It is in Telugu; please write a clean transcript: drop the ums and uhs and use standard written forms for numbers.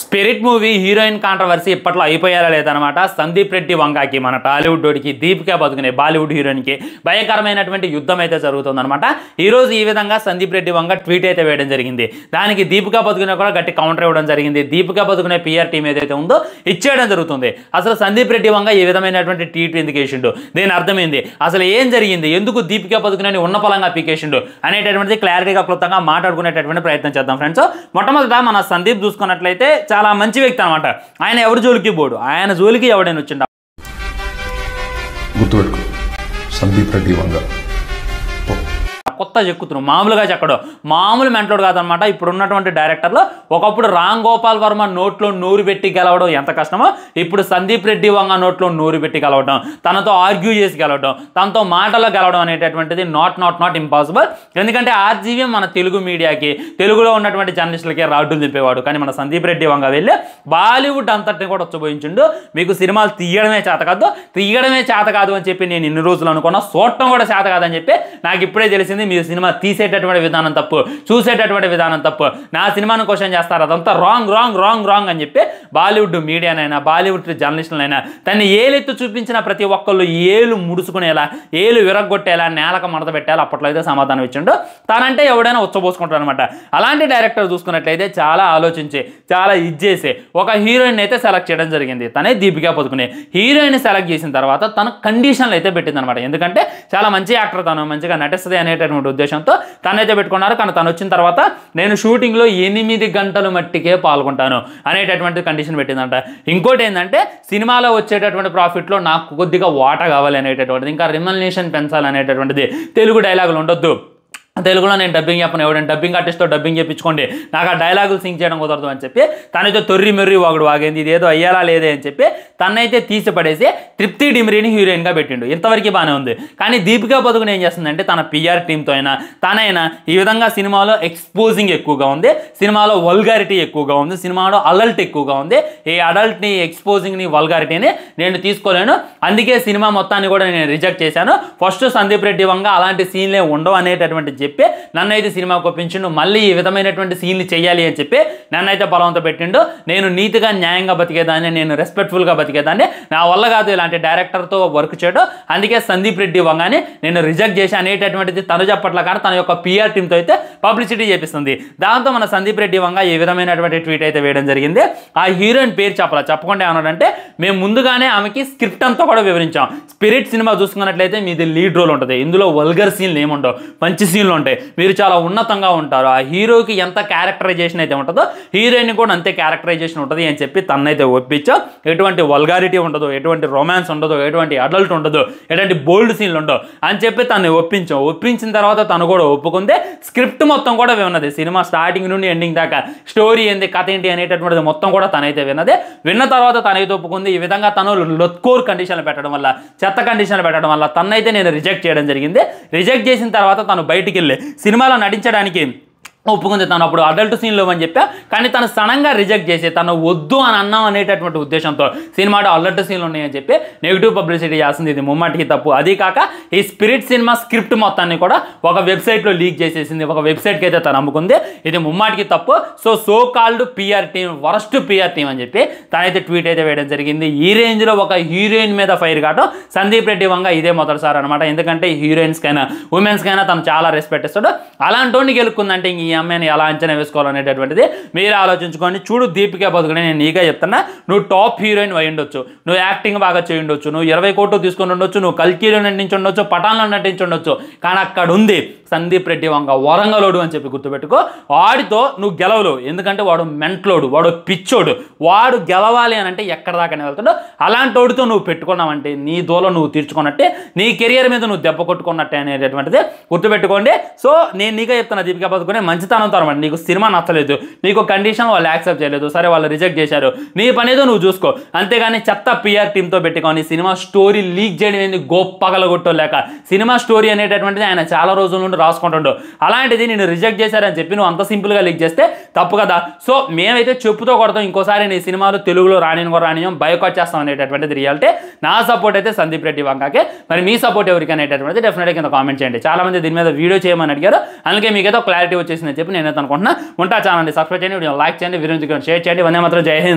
స్పిరిట్ మూవీ హీరోయిన్ కాంట్రవర్సీ ఇప్పట్లో అయిపోయారా లేదనమాట. సందీప్ రెడ్డి వంగాకి మన టాలీవుడ్ ఓడికి దీపికా పదుకునే బాలీవుడ్ హీరోయిన్కి భయంకరమైనటువంటి యుద్ధం అయితే జరుగుతుందన్నమాట. ఈరోజు ఈ విధంగా సందీప్ రెడ్డి వంగ ట్వీట్ అయితే వేయడం జరిగింది. దానికి దీపికా పదుకునే కూడా గట్టి కౌంటర్ ఇవ్వడం జరిగింది. దీపికా పదుకునే పిఆర్ టీం ఏదైతే ఉందో ఇచ్చేయడం జరుగుతుంది. అసలు సందీప్ రెడ్డి వంగ ఈ విధమైనటువంటి ట్వీట్ ఎందుకు వేసిండు, దీని అర్థమైంది, అసలు ఏం జరిగింది, ఎందుకు దీపికా పదుకునే ఉన్న పలంగా పీకేసిండు అనేటటువంటిది క్లారిటీగా క్లుప్తంగా మాట్లాడుకునేటటువంటి ప్రయత్నం చేద్దాం ఫ్రెండ్స్. మొట్టమొదట మన సందీప్ చూసుకున్నట్లయితే చాలా మంచి వ్యక్తి అనమాట. ఆయన ఎవరి జోలికి పోడు, ఆయన జోలికి ఎవడైనా వచ్చిండ గుర్తుపెట్టుకో సందీప్ రెడ్డి వంగ కొత్త చెక్కుతున్నాం, మామూలుగా చెక్కడం, మామూలు మెంటలోడు కాదనమాట. ఇప్పుడు ఉన్నటువంటి డైరెక్టర్లో ఒకప్పుడు రామ్ గోపాల్ వర్మ నోట్లో నూరు పెట్టి గెలవడం ఎంత కష్టమో, ఇప్పుడు సందీప్ రెడ్డి వంగ నోట్లో నూరు పెట్టి గెలవడం, తనతో ఆర్గ్యూ చేసి గెలవడం, తనతో మాటలో గెలవడం అనేటటువంటిది నాట్ ఇంపాసిబుల్. ఎందుకంటే ఆర్జీవీ మన తెలుగు మీడియాకి, తెలుగులో ఉన్నటువంటి జర్నలిస్టులకి రాడ్డులు దింపేవాడు. కానీ మన సందీప్ రెడ్డి వంగ వెళ్ళి బాలీవుడ్ అంతటిని కూడా వచ్చబోయించిండు. మీకు సినిమాలు తీయడమే చేత కాదు అని చెప్పి నేను ఇన్ని రోజులు అనుకున్నా, చూడటం కూడా చేత కాదని చెప్పి నాకు ఇప్పుడే తెలిసింది. మీరు సినిమా తీసేటటువంటి విధానం తప్పు, చూసేటటువంటి విధానం తప్పు, నా సినిమాను క్వశ్చన్ చేస్తారు, అదంతా రాంగ్ అని చెప్పి బాలీవుడ్ మీడియానైనా బాలీవుడ్ జర్నలిస్టులైనా తన్ని ఏలెత్తు చూపించిన ప్రతి ఒక్కళ్ళు ఏలు ముడుచుకునేలా, ఏలు విరగొట్టేలా, నేలకు మడత పెట్టేలా అప్పట్లో అయితే సమాధానం ఇచ్చిండు. తనంటే ఎవడైనా ఉచ్చబోసుకుంటారు అనమాట. అలాంటి డైరెక్టర్ చూసుకున్నట్లయితే చాలా ఆలోచించి చాలా ఇచ్చేసి ఒక హీరోయిన్ అయితే సెలెక్ట్ చేయడం జరిగింది. తనే దీపికా పదుకునే. హీరోయిన్ సెలెక్ట్ చేసిన తర్వాత తన కండిషన్లు అయితే పెట్టింది అనమాట. ఎందుకంటే చాలా మంచి యాక్టర్, తను మంచిగా నటిస్తుంది అనేటటువంటి ఉద్దేశంతో తనైతే పెట్టుకున్నారు. కానీ తను వచ్చిన తర్వాత నేను షూటింగ్లో 8 గంటలు మట్టికే పాల్గొంటాను అనేటటువంటి కండిషన్ పెట్టిందంట. ఇంకోటి ఏంటంటే సినిమాలో వచ్చేటటువంటి ప్రాఫిట్లో నాకు కొద్దిగా వాటా కావాలి అనేటటువంటిది, ఇంకా రిమల్నేషన్ పెంచాలి అనేటటువంటిది. తెలుగు డైలాగులు ఉండొద్దు, తెలుగులో నేను డబ్బింగ్ చెప్పను, ఎవడంటే డబ్బింగ్ ఆర్టిస్ట్తో డబ్బింగ్ చెప్పించుకోండి, నాకు ఆ డైలాగులు సింగ్ చేయడం కుదరదు అని చెప్పి తనైతే తొర్రి మెర్రి వాగుడు వాగింది. ఇదేదో అయ్యాలా లేదే అని చెప్పి తనైతే తీసి పడేసి తృప్తి డిమ్రీని హీరోయిన్గా పెట్టిండు. ఇంతవరకు బాగానే ఉంది. కానీ దీపికా పదుకునే ఏం చేస్తుందంటే తన పిఆర్ టీంతో అయినా తనైనా ఈ విధంగా సినిమాలో ఎక్స్పోజింగ్ ఎక్కువగా ఉంది, సినిమాలో వల్గారిటీ ఎక్కువగా ఉంది, సినిమాలో అడల్ట్ ఎక్కువగా ఉంది. ఈ అడల్ట్ని, ఎక్స్పోజింగ్ని, వల్గారిటీని నేను తీసుకోలేను, అందుకే సినిమా మొత్తాన్ని కూడా నేను రిజెక్ట్ చేశాను. ఫస్ట్ సందీప్ రెడ్డి వంగ అలాంటి సీన్లే ఉండవు అనేటటువంటి చెప్పి నన్నైతే సినిమాకు ఒప్పించిండు. మళ్ళీ ఈ విధమైనటువంటి సీన్లు చేయాలి అని చెప్పి నన్నైతే బలవంతం పెట్టిండు. నేను నీతిగా న్యాయంగా బతికేదాన్ని, నేను రెస్పెక్ట్ఫుల్గా బతికేదాన్ని, నా వల్ల కాదు ఇలాంటి డైరెక్టర్తో వర్క్ చేయడం, అందుకే సందీప్ రెడ్డి వంగాని నేను రిజెక్ట్ చేసి అనేటటువంటిది తను చెప్పట్ల కానీ తన యొక్క పిఆర్ టీంతో అయితే పబ్లిసిటీ చేపిస్తుంది. దాంతో మన సందీప్ రెడ్డి వంగ ఈ విధమైనటువంటి ట్వీట్ అయితే వేయడం జరిగింది. ఆ హీరోయిన్ పేరు చెప్పకుండా ఏమన్నాడంటే, మేము ముందుగానే ఆమెకి స్క్రిప్ట్ అంతా కూడా వివరించాం. స్పిరిట్ సినిమా చూసుకున్నట్లయితే మీది లీడ్ రోల్ ఉంటుంది, ఇందులో వల్గర్ సీన్లు ఏముండవు, మంచి సీన్లు ఉంటాయి, మీరు చాలా ఉన్నతంగా ఉంటారు. ఆ హీరోకి ఎంత క్యారెక్టరైజేషన్ అయితే ఉంటుందో హీరోయిన్ కూడా అంతే క్యారెక్టరైజేషన్ ఉంటుంది అని చెప్పి తనైతే ఒప్పించాం. ఎటువంటి వల్గారిటీ ఉండదు, ఎటువంటి రొమాన్స్ ఉండదు, ఎటువంటి అడల్ట్ ఉండదు, ఎటువంటి బోల్డ్ సీన్లు ఉండవు అని చెప్పి తను ఒప్పించాం. ఒప్పించిన తర్వాత తను కూడా ఒప్పుకుంది. స్క్రిప్ట్ మొత్తం కూడా విన్నది, సినిమా స్టార్టింగ్ నుండి ఎండింగ్ దాకా స్టోరీ ఏంది, కథ ఏంటి అనేటటువంటిది మొత్తం కూడా తనైతే విన్నది. విన్న తర్వాత తనైతే ఒప్పుకుంది. ఈ విధంగా తను లొత్కోర్ కండిషన్లు పెట్టడం వల్ల, చెత్త కండిషన్లు పెట్టడం వల్ల తనైతే నేను రిజెక్ట్ చేయడం జరిగింది. రిజెక్ట్ చేసిన తర్వాత తను బయటికి వెళ్ళి సినిమాలో నటించడానికి ఒప్పుకుంది. తను అప్పుడు అడల్ట్ సీన్లో అని చెప్పా, కానీ తను సడన్గా రిజెక్ట్ చేసి తను వద్దు అని అన్నాం అనేటటువంటి ఉద్దేశంతో సినిమాలో అడల్ట్ సీన్లు ఉన్నాయని చెప్పి నెగిటివ్ పబ్లిసిటీ చేస్తుంది. ఇది ముమ్మాటికి తప్పు. అది కాక ఈ స్పిరిట్ సినిమా స్క్రిప్ట్ మొత్తాన్ని కూడా ఒక వెబ్సైట్లో లీక్ చేసేసింది, ఒక వెబ్సైట్కి అయితే తను అమ్ముకుంది. ఇది ముమ్మాటికి తప్పు. So called PR team, worst PR team అని చెప్పి తనైతే ట్వీట్ అయితే వేయడం జరిగింది. ఈ రేంజ్లో ఒక హీరోయిన్ మీద ఫైర్ కావడం సందీప్ రెడ్డి వంగ ఇదే మొదటిసారి అనమాట. ఎందుకంటే హీరోయిన్స్కైనా ఉమెన్స్కైనా తను చాలా రెస్పెక్ట్ ఇస్తాడు. అలాంటి గెలుకుందంటే ఈ అమ్మాయిని ఎలా అంచనా వేసుకోవాలనేటటువంటిది మీరు ఆలోచించుకొని. చూడు దీపికా పదుకునే, నేను నీగా చెప్తున్నా, నువ్వు టాప్ హీరోయిన్ అయి ఉండొచ్చు, నువ్వు యాక్టింగ్ బాగా చేయి ఉండొచ్చు, నువ్వు 20 కోట్లు తీసుకొని ఉండొచ్చు, నువ్వు కల్కీలో నటించి ఉండొచ్చు, పఠాన్లో నటించి ఉండొచ్చు, కానీ అక్కడ ఉంది సందీప్ రెడ్డి వంగ వరంగలోడు అని చెప్పి గుర్తుపెట్టుకో. వాడితో నువ్వు గెలవలేవు, ఎందుకంటే వాడు మెంట్లోడు, వాడు పిచ్చోడు, వాడు గెలవాలి అని అంటే ఎక్కడ దాకానే వెళ్తాడు. అలాంటి వాడితో నువ్వు పెట్టుకున్నావంటే నీ దోలో నువ్వు తీర్చుకున్నట్టే, నీ కెరియర్ మీద నువ్వు దెబ్బ కొట్టుకున్నట్టే అనేటటువంటిది గుర్తుపెట్టుకోండి. సో నేను నీగా చెప్తున్నా, దీపికా పదుకునే మంచితనంతో అనమాట. నీకు సినిమా నచ్చలేదు, నీకు కండిషన్ వాళ్ళు యాక్సెప్ట్ చేయలేదు, సరే వాళ్ళు రిజెక్ట్ చేశారు, నీ పనేదో నువ్వు చూసుకో, అంతేగాని చెత్త పిఆర్ టీంతో పెట్టుకొని సినిమా స్టోరీ లీక్ చేయడం ఏంది గొప్పగలగొట్టో లేక. సినిమా స్టోరీ అనేటటువంటిది ఆయన చాలా రోజుల నుండి రాసుకుంటుండో, అలాంటిది నేను రిజెక్ట్ చేశారని చెప్పి నువ్వు అంత సింపుల్గా లీక్ చేస్తే తప్పు కదా. సో మేమైతే చెప్పుతో కొడతాం, ఇంకోసారి నీ సినిమాలు తెలుగులో రానియం బయోకాట్ చేస్తాం అనేటటువంటిది రియాలిటీ. నా సపోర్ట్ అయితే సందీప్ రెడ్డి వంగకే. మరి మీ సపోర్ట్ ఎవరికి అనేటటువంటిది డెఫినెట్గా కింద కామెంట్ చేయండి. చాలా మంది దీని మీద వీడియో చేయమని అడిగారు, అందుకే మీకైతే క్లారిటీ వచ్చేసిందని చెప్పి నేనైతే అనుకుంటున్నా. ఉంటా ఛానల్ని సబ్స్క్రైబ్ చేయండి, వీడియో లైక్ చేయండి, వీడియో షేర్ చేయండి. వందే మాత్రం జై హింద్.